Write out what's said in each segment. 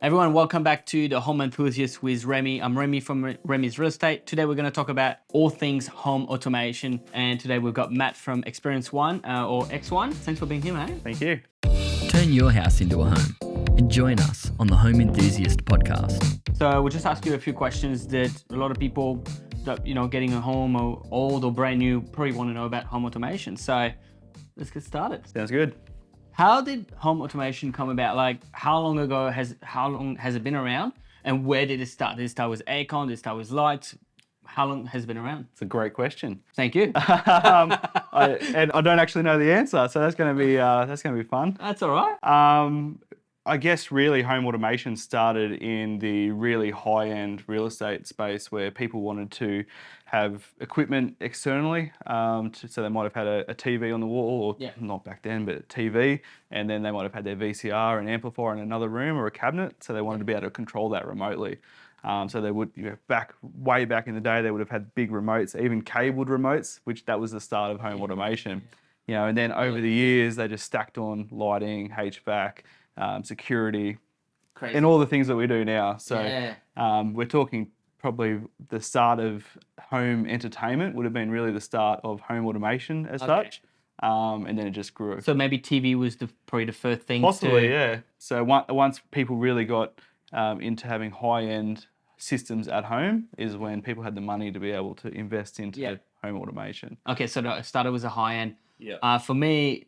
Everyone, welcome back to the Home Enthusiast with Remy. I'm Remy from Remy's Real Estate. Today we're going to talk about all things home automation. And today we've got Matt from Experience One or X1. Thanks for being here, mate. Thank you. Turn your house into a home and join us on the Home Enthusiast podcast. So we'll just ask you a few questions that a lot of people that, getting a home or old or brand new probably want to know about home automation. So let's get started. Sounds good. How did home automation come about? Like, how long has it been around, and where did it start? Did it start with aircon? Did it start with lights? How long has it been around? It's a great question. Thank you. I don't actually know the answer, so that's going to be fun. That's all right. I guess really home automation started in the really high-end real estate space where people wanted to have equipment externally. So they might have had a TV on the wall, or not back then, but a TV, and then they might have had their VCR and amplifier in another room or a cabinet. So they wanted to be able to control that remotely. So they would, way back in the day, they would have had big remotes, even cabled remotes, which that was the start of home automation. And then over the years, they just stacked on lighting, HVAC, security, Crazy. and all the things that we do now. So we're talking probably the start of home entertainment would have been really the start of home automation as such. And then it just grew. So maybe TV was probably the first thing. Possibly, yeah. So once people really got into having high-end systems at home is when people had the money to be able to invest into home automation. Okay, so it started with a high end. Yeah. For me,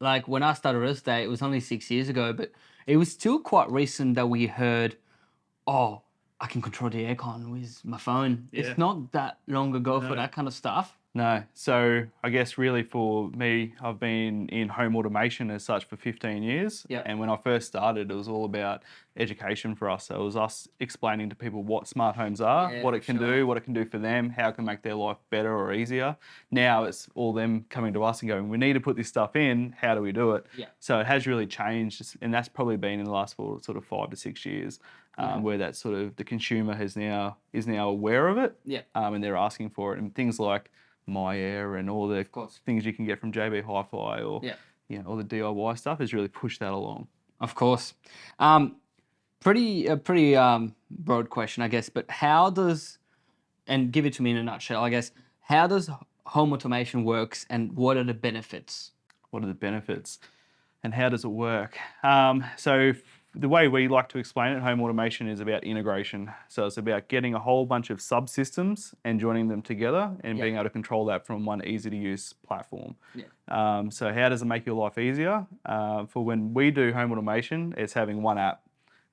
like when I started real estate, it was only 6 years ago, but it was still quite recent that we heard, oh, I can control the aircon with my phone. Yeah. It's not that long ago for that kind of stuff. No. So I guess really for me, I've been in home automation as such for 15 years. Yeah. And when I first started, it was all about education for us. So it was us explaining to people what smart homes are, what it can do, what it can do for them, how it can make their life better or easier. Now it's all them coming to us and going, we need to put this stuff in. How do we do it? Yeah. So it has really changed. And that's probably been in the last sort of 5 to 6 years. Where that sort of the consumer is now aware of it. Yeah. And they're asking for it. And things like My Air and all the things you can get from JB Hi-Fi or all the DIY stuff has really pushed that along. Of course. Pretty broad question, I guess, but how does, and give it to me in a nutshell, I guess, how does home automation works and what are the benefits? What are the benefits and how does it work? So the way we like to explain it, home automation is about integration. So it's about getting a whole bunch of subsystems and joining them together and being able to control that from one easy to use platform. Yeah. So how does it make your life easier? For when we do home automation, it's having one app.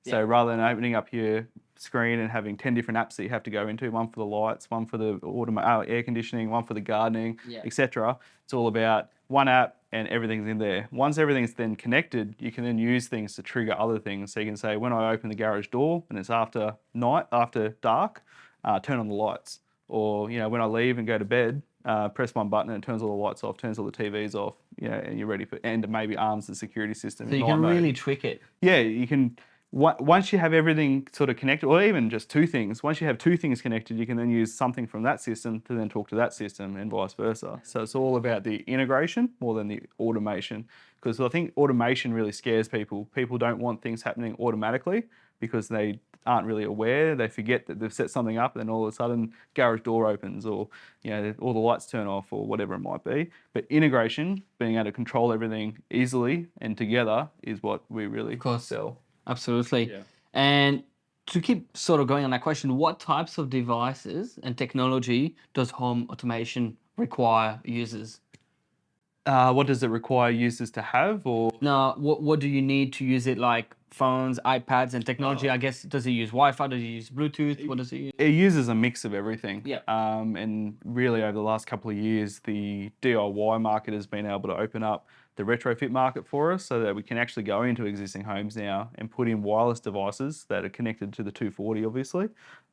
So rather than opening up your screen and having 10 different apps that you have to go into, one for the lights, one for the air conditioning, one for the gardening, etc. It's all about one app and everything's in there. Once everything's then connected, you can then use things to trigger other things. So you can say, when I open the garage door and it's after dark, turn on the lights. Or, when I leave and go to bed, press one button and it turns all the lights off, turns all the TVs off, and you're ready for, and maybe arms the security system. So you can really tweak it. Yeah, you can. Once you have everything sort of connected, or even just two things, once you have two things connected, you can then use something from that system to then talk to that system and vice versa. So it's all about the integration more than the automation. Because I think automation really scares people. People don't want things happening automatically because they aren't really aware. They forget that they've set something up and then all of a sudden garage door opens or all the lights turn off or whatever it might be. But integration, being able to control everything easily and together is what we really sell. Absolutely. Yeah. And to keep sort of going on that question, what types of devices and technology does home automation require users? What does it require users to have? Or no, what do you need to use it, like phones, iPads and technology? I guess, does it use Wi-Fi? Does it use Bluetooth? What does it use? It uses a mix of everything. Yeah. And really over the last couple of years, the DIY market has been able to open up the retrofit market for us so that we can actually go into existing homes now and put in wireless devices that are connected to the 240 obviously,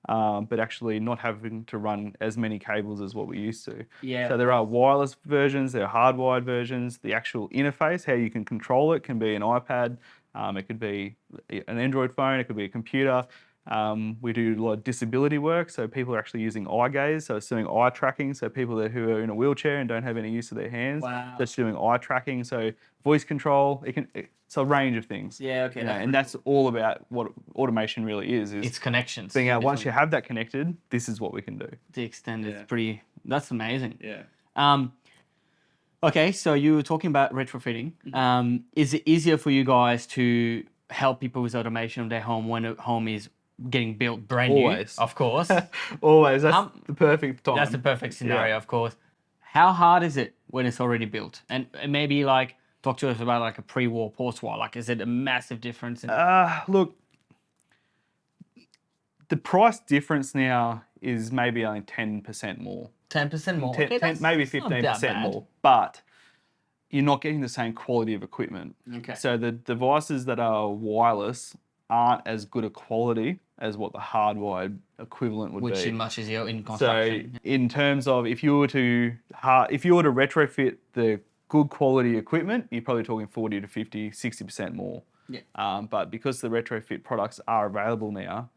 but actually not having to run as many cables as what we used to. Yeah. So there are wireless versions, there are hardwired versions. The actual interface, how you can control it, can be an iPad, it could be an Android phone, it could be a computer. We do a lot of disability work, so people are actually using eye gaze, so it's doing eye tracking. So people who are in a wheelchair and don't have any use of their hands, Wow. that's doing eye tracking. So voice control, it's a range of things. Yeah, okay, You know, that's and that's all about what automation really is It's connections. being able, once you different- have that connected, this is what we can do. the extent is Yeah. pretty. That's amazing. Yeah. Okay, so you were talking about retrofitting. Is it easier for you guys to help people with automation of their home when a home is getting built brand Always. new? Of course. Always. That's How- the perfect time. That's the perfect scenario, Yeah. of course. How hard is it when it's already built? And maybe like talk to us about like a pre-war, post-war. Like, is it a massive difference? Look, the price difference now is maybe only 10% more. 10% more. 10, Okay, that's maybe not that 15% bad. more, but you're not getting the same quality of equipment. Okay. So the devices that are wireless aren't as good a quality as what the hardwired equivalent would Which be. is much easier in So construction. in terms of if you were to retrofit the good quality equipment, you're probably talking 40 to 50, 60% more. Yeah. But because the retrofit products are available now,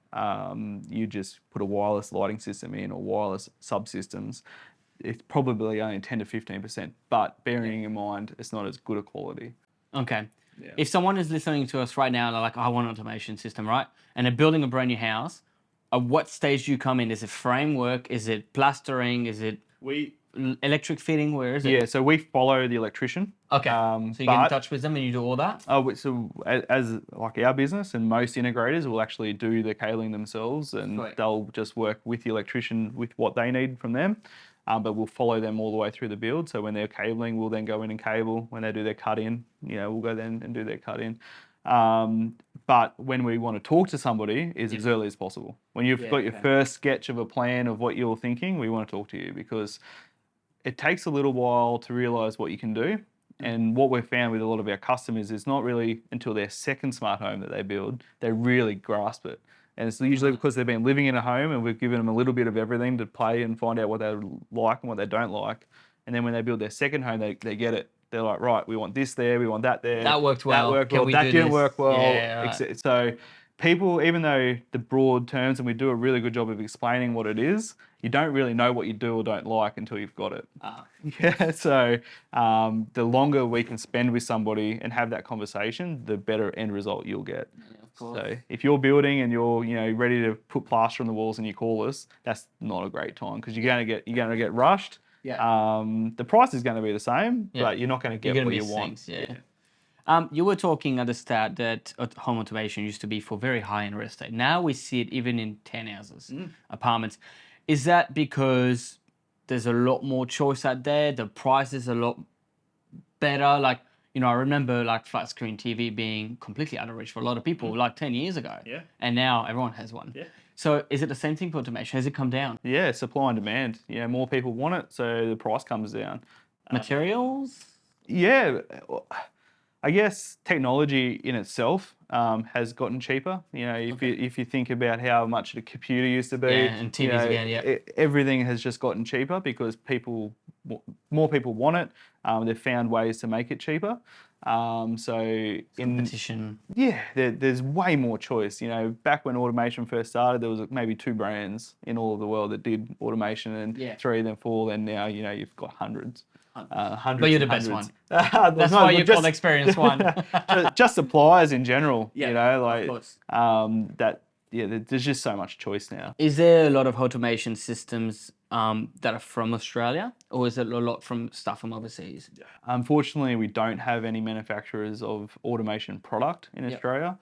you just put a wireless lighting system in or wireless subsystems, it's probably only 10 to 15%. But bearing in mind, it's not as good a quality. Okay. Yeah. If someone is listening to us right now, they're like, I want an automation system, right? And they're building a brand new house. At what stage do you come in? Is it framework? Is it plastering? Is it electric fitting? Where is it? Yeah, so we follow the electrician. Okay. So you get in touch with them and you do all that? So as like our business and most integrators will actually do the cabling themselves, and Right. they'll just work with the electrician with what they need from them. But we'll follow them all the way through the build. So when they're cabling, we'll then go in and cable. When they do their cut in, we'll go then and do their cut in. But when we want to talk to somebody is as early as possible. When you've got your first sketch of a plan of what you're thinking, we want to talk to you because it takes a little while to realize what you can do. And what we've found with a lot of our customers is not really until their second smart home that they build, they really grasp it. And it's usually because they've been living in a home and we've given them a little bit of everything to play and find out what they like and what they don't like. And then when they build their second home, they get it. They're like, right, we want this there, we want that there. That worked well. That worked Can well. we That do didn't this? work well. Yeah, right. So people, even though the broad terms, and we do a really good job of explaining what it is, you don't really know what you do or don't like until you've got it. Yeah, so the longer we can spend with somebody and have that conversation, the better end result you'll get. Yeah, of course. So if you're building and you're ready to put plaster on the walls and you call us, that's not a great time because you're gonna get rushed. Yeah. The price is going to be the same, Yeah. but you're not going to get You're what gonna you miss want. things, yeah. You were talking at the start that home automation used to be for very high-end real estate. Now we see it even in townhouses, apartments. Is that because there's a lot more choice out there? The price is a lot better. Like, I remember like flat screen TV being completely out of reach for a lot of people like 10 years ago. Yeah. And now everyone has one. Yeah. So is it the same thing for automation? Has it come down? Yeah, supply and demand. More people want it, so the price comes down. Materials? Yeah, I guess technology in itself has gotten cheaper. If you think about how much a computer used to be, Yeah, and TVs again, yeah. Everything has just gotten cheaper because more people want it. They've found ways to make it cheaper. Competition. There's way more choice. Back when automation first started, there was maybe 2 brands in all of the world that did automation, and 3, then 4. Then now, you've got hundreds. Hundreds. But you're the and best hundreds. one. That's why you're called Experience One. just suppliers in general. of course. There's just so much choice now. Is there a lot of automation systems that are from Australia, or is it a lot from stuff from overseas? Unfortunately, we don't have any manufacturers of automation product in Australia.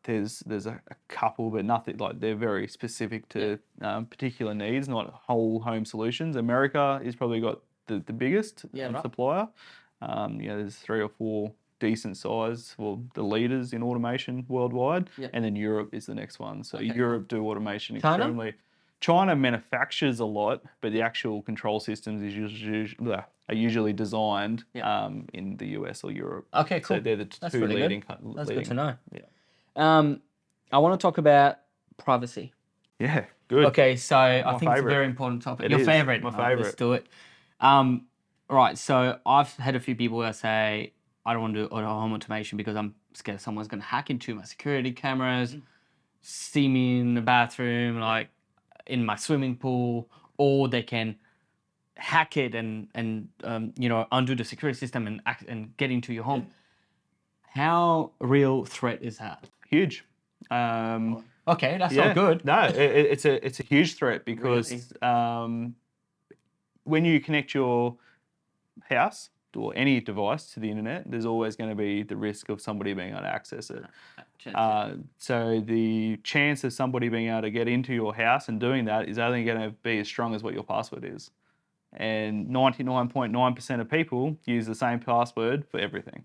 There's a couple, but nothing like they're very specific to particular needs, not whole home solutions. America has probably got the biggest supplier. There's 3 or 4 decent size, the leaders in automation worldwide, and then Europe is the next one. So Europe do automation extremely. China manufactures a lot, but the actual control systems are usually designed in the US or Europe. Okay, cool. So they're the two really leading. That's good to know. Yeah. I want to talk about privacy. Yeah, good. Okay, so I think it's a favourite. very important topic. It Your is, favorite? my Let's favourite. do it. Right, so I've had a few people that say, I don't want to do home automation because I'm scared someone's going to hack into my security cameras, see me in the bathroom, like in my swimming pool, or they can hack it and undo the security system and get into your home. How real threat is that? Huge. Okay, that's not good. No, it's a huge threat because when you connect your house or any device to the internet, there's always going to be the risk of somebody being able to access it. So the chance of somebody being able to get into your house and doing that is only going to be as strong as what your password is. And 99.9% of people use the same password for everything.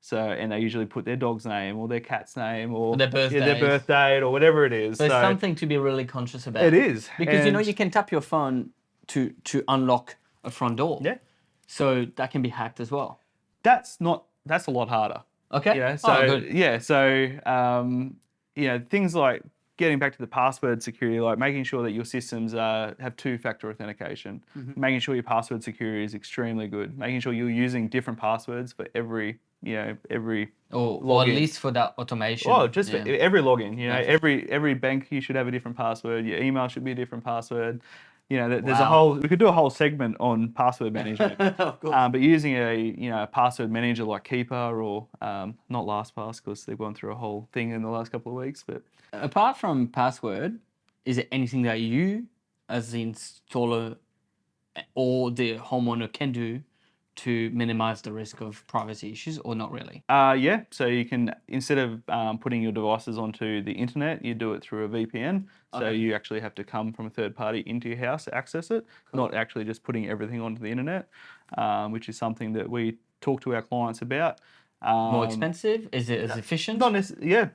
So, and they usually put their dog's name or their cat's name or their birth date or whatever it is. So it's something to be really conscious about. It is. Because you can tap your phone to unlock a front door. Yeah. So that can be hacked as well. That's a lot harder. Okay. Yeah. So things like getting back to the password security, like making sure that your systems have two-factor authentication, making sure your password security is extremely good, making sure you're using different passwords for every or at least for that automation. Oh, just for every login. Every bank you should have a different password. Your email should be a different password. There's we could do a whole segment on password management. Of course. But using a password manager like Keeper or not LastPass, because they've gone through a whole thing in the last couple of weeks. But apart from password, is there anything that you as the installer or the homeowner can do to minimize the risk of privacy issues, or not really? So you can, instead of putting your devices onto the internet, you do it through a VPN. So you actually have to come from a third party into your house to access it, not actually just putting everything onto the internet, which is something that we talk to our clients about. More expensive? Is it as efficient? Not necessarily,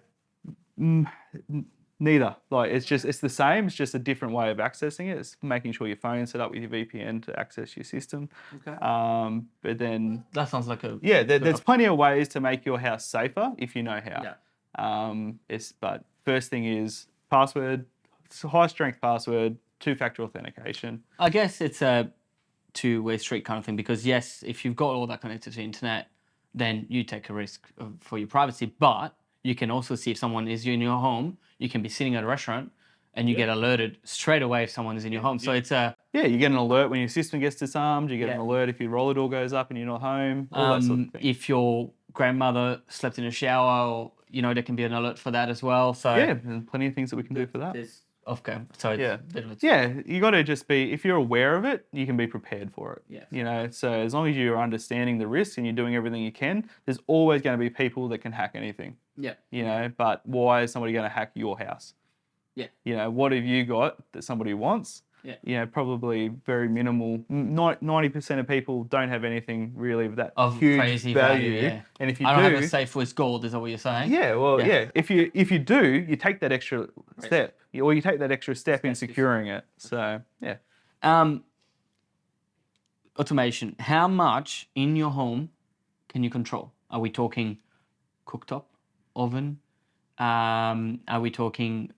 neither. Like it's the same. It's just a different way of accessing it. It's making sure your phone's set up with your VPN to access your system. Okay. But then that sounds like a there's plenty of ways to make your house safer if you know how. Yeah. But first thing is password, high strength password, two-factor authentication. I guess it's a two-way street kind of thing, because yes, if you've got all that connected to the internet, then you take a risk for your privacy, but you can also see if someone is in your home. You can be sitting at a restaurant and you get alerted straight away if someone is in your home. So it's a... Yeah, you get an alert when your system gets disarmed. You get an alert if your roller door goes up and you're not home. All that sort of thing. If your grandmother slept in a shower, or, there can be an alert for that as well. So yeah, there's plenty of things that we can do for that. Okay, so you got to just be, if you're aware of it, you can be prepared for it. Yeah. So as long as you're understanding the risks and you're doing everything you can, there's always going to be people that can hack anything. Yeah. But why is somebody going to hack your house? Yeah. What have you got that somebody wants? Yeah. Probably very minimal. 90% of people don't have anything really of huge crazy value. Yeah. And if you I don't have a safe with gold, is that what you're saying? Yeah, well, yeah. If you do, you take that extra step, or you take that extra step in securing it. So yeah. Automation. How much in your home can you control? Are we talking cooktop, oven? Are we talking,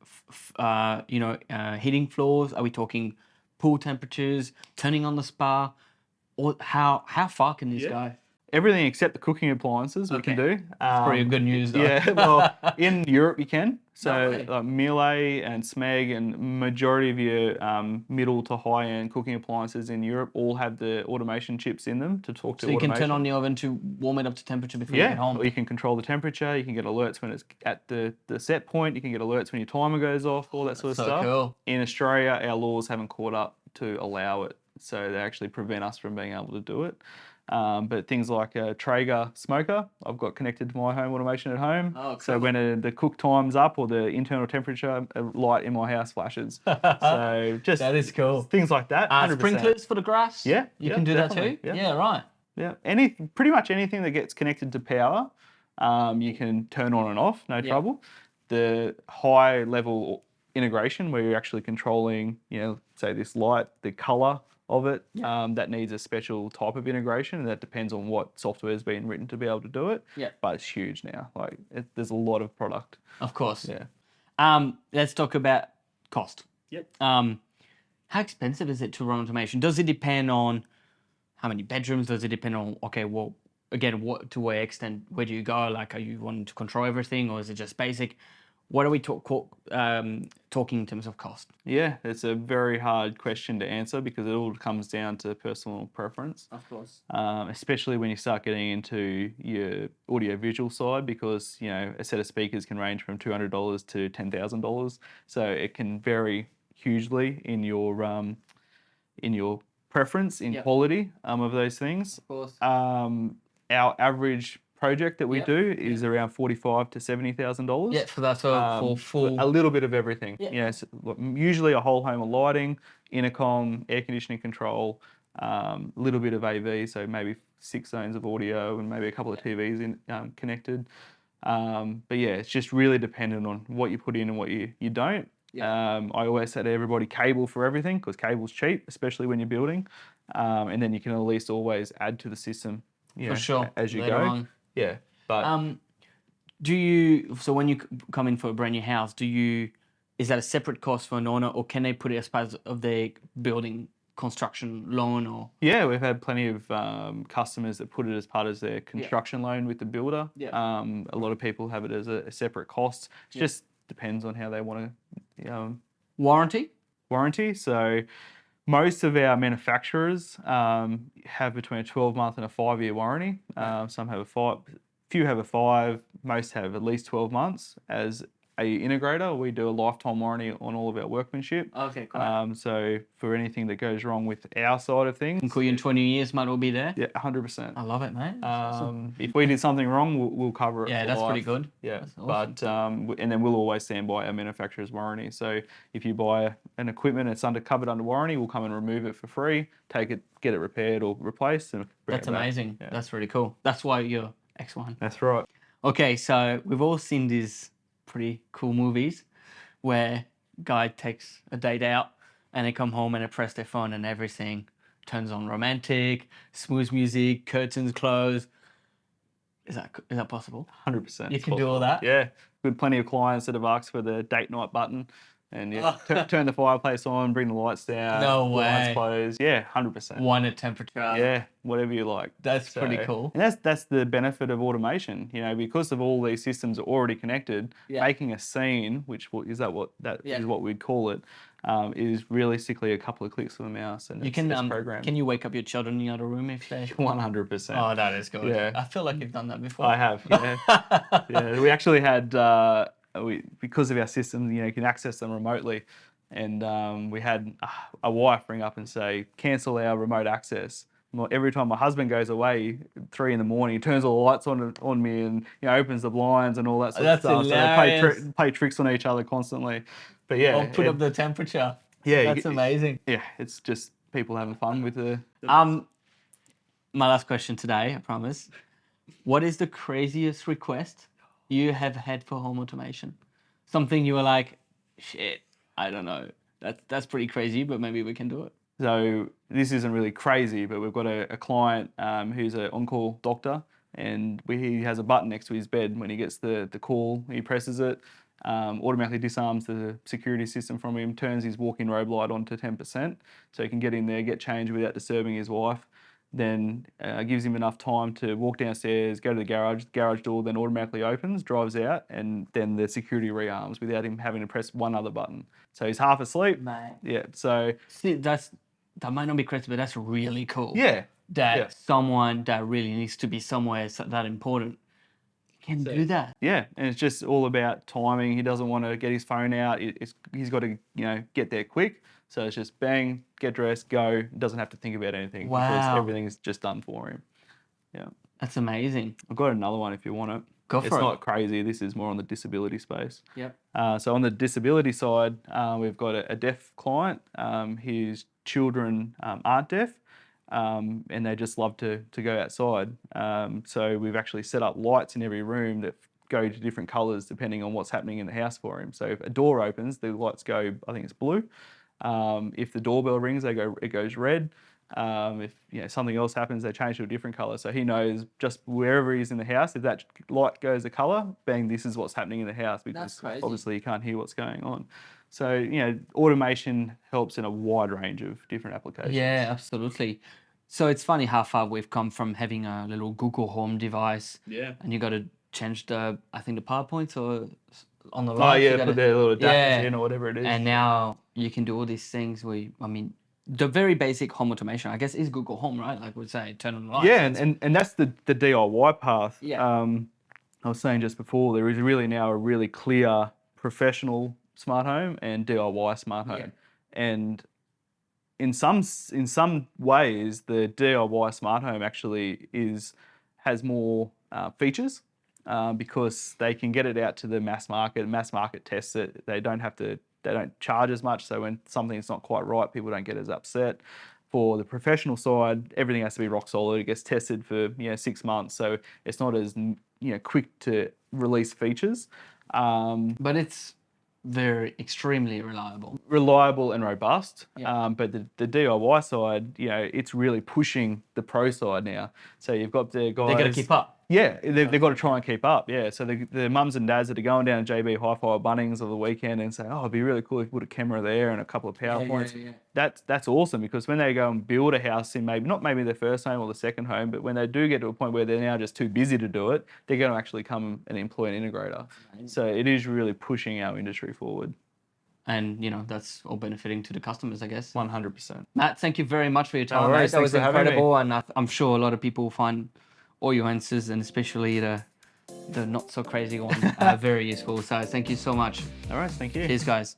heating floors? Are we talking pool temperatures, turning on the spa? Or how far can this go? Everything except the cooking appliances we can do. That's pretty good news, though. Yeah, well, in Europe you can. So Miele and Smeg and majority of your middle to high-end cooking appliances in Europe all have the automation chips in them to talk to automation. So you can turn on the oven to warm it up to temperature before you get home? Or you can control the temperature. You can get alerts when it's at the set point. You can get alerts when your timer goes off, all that sort of stuff. Cool. In Australia, our laws haven't caught up to allow it. So they actually prevent us from being able to do it. But things like a Traeger smoker, I've got connected to my home automation at home. Oh, cool. So when the cook time's up or the internal temperature, a light in my house flashes. So just that is cool. Things like that. 100%. Sprinklers for the grass. Yeah, you can do definitely. that too. Yeah, right. Yeah, pretty much anything that gets connected to power, you can turn on and off, no trouble. The high level integration where you're actually controlling, say this light, the color of it, that needs a special type of integration, and that depends on what software has been written to be able to do it. Yeah. But it's huge now. There's a lot of product. Of course. Yeah. Let's talk about cost. Yep. How expensive is it to run automation? Does it depend on how many bedrooms? Does it depend on again, what to what extent? Where do you go? Like, are you wanting to control everything, or is it just basic? What are we talking in terms of cost? Yeah, it's a very hard question to answer because it all comes down to personal preference. Of course. Especially when you start getting into your audio-visual side, because a set of speakers can range from $200 to $10,000, so it can vary hugely in your preference in Yep. quality of those things. Of course. Our average project that we Yep. do is around $45,000 to $70,000. Yeah, for that, for full. A little bit of everything. Yeah. Usually a whole home of lighting, intercom, air conditioning control, a little bit of AV, so maybe 6 zones of audio and maybe a couple of TVs connected. But yeah, it's just really dependent on what you put in and what you don't. Yeah. I always say to everybody, cable for everything, because cable's cheap, especially when you're building. And then you can at least always add to the system For sure. as you Later go. on. Yeah. But So when you come in for a brand new house, is that a separate cost for an owner, or can they put it as part of their building construction loan? Or yeah, we've had plenty of customers that put it as part of their construction loan with the builder. Yeah. A lot of people have it as a separate cost. It just depends on how they want to warranty. So most of our manufacturers have between a 12-month and a 5-year warranty. Some have few have a 5, most have at least 12 months. As a integrator, we do a lifetime warranty on all of our workmanship. Okay, great. So for anything that goes wrong with our side of things, Can call you in 20 years, mate, will be there. yeah, 100%. I love it, mate. If we did something wrong, we'll cover it. Yeah, for that's life. pretty good. Yeah, That's awesome. but and then we'll always stand by our manufacturer's warranty. So if you buy an equipment that's covered under warranty, we'll come and remove it for free, take it, get it repaired or replaced, and bring That's it back. amazing. Yeah. That's really cool. That's why you're X1. That's right. Okay, so we've all seen these pretty cool movies where guy takes a date out and they come home and they press their phone and everything turns on romantic, smooth music, curtains closed. Is that possible? 100%. You can do all that? Yeah. With plenty of clients that have asked for the date night button. And turn the fireplace on, bring the lights down. No blinds way. closed. Yeah, 100%. One at temperature. Yeah, whatever you like. That's pretty cool. And that's the benefit of automation. Because of all these systems are already connected, making a scene, which is what we'd call it, is realistically a couple of clicks with a mouse and it's programmed. Can you wake up your children in the other room if they? 100%. Oh, that is good. Yeah. I feel like you've done that before. I have. Yeah. Yeah. We actually had because of our system, you can access them remotely, and we had a wife ring up and say, cancel our remote access. Every time my husband goes away, 3 a.m, he turns all the lights on me and opens the blinds and all that sort of stuff. Hilarious. So they play tricks on each other constantly. But yeah, Or put up the temperature. Yeah, That's amazing. Yeah, it's just people having fun with the. My last question today, I promise. What is the craziest request you have had for home automation? Something you were like, shit, I don't know. That's pretty crazy, but maybe we can do it. So this isn't really crazy, but we've got a client who's an on-call doctor, and he has a button next to his bed. When he gets the call, he presses it, automatically disarms the security system from him, turns his walk-in robe light on to 10%, so he can get in there, get changed without disturbing his wife. Then gives him enough time to walk downstairs, go to the garage door then automatically opens, drives out, and then the security rearms without him having to press one other button. So he's half asleep. Mate. Yeah, so... See, that might not be crazy, but that's really cool. Yeah. That someone that really needs to be somewhere that important can do that. Yeah, and it's just all about timing. He doesn't want to get his phone out. He's got to get there quick. So it's just bang, get dressed, go. Doesn't have to think about anything because everything's just done for him. Yeah. That's amazing. I've got another one if you want it. Go for it. It's not crazy. This is more on the disability space. Yep. So on the disability side, we've got a deaf client. His children aren't deaf. And they just love to go outside. So we've actually set up lights in every room that go to different colours depending on what's happening in the house for him. So if a door opens, the lights go, I think it's blue. If the doorbell rings, it goes red. If something else happens, they change to a different colour. So he knows just wherever he's in the house, if that light goes a colour, bang, this is what's happening in the house, because obviously you can't hear what's going on. So, automation helps in a wide range of different applications. Yeah, absolutely. So it's funny how far we've come from having a little Google Home device. Yeah. And you got to change I think the power points or on the Oh lights. yeah, put their little adapters in or whatever it is. And now you can do all these things. I mean, the very basic home automation, I guess, is Google Home, right? Like we'd say, turn on the lights. Yeah, and that's the DIY path. Yeah. I was saying just before, there is really now a really clear professional smart home and DIY smart home. Yeah. And in some ways, the DIY smart home actually has more features because they can get it out to the mass market. Mass market tests it. They don't charge as much. So when something's not quite right, people don't get as upset. For the professional side, everything has to be rock solid. It gets tested for 6 months, so it's not as quick to release features. But it's very extremely Reliable and robust. Yeah. But the DIY side, it's really pushing the pro side now. So you've got the guys. They got to keep up. Yeah, they've got to try and keep up. Yeah, so the mums and dads that are going down to JB Hi-Fi or Bunnings over the weekend and say, oh, it'd be really cool if you put a camera there and a couple of power points. Yeah. That's awesome, because when they go and build a house in not maybe their first home or the second home, but when they do get to a point where they're now just too busy to do it, they're going to actually come and employ an integrator. So it is really pushing our industry forward. And, that's all benefiting to the customers, I guess. 100%. Matt, thank you very much for your time. All right, mate. That was thanks for having me. incredible. And I'm sure a lot of people find all your answers, and especially the not so crazy one, very useful. So thank you so much. All right, thank you. Cheers, guys.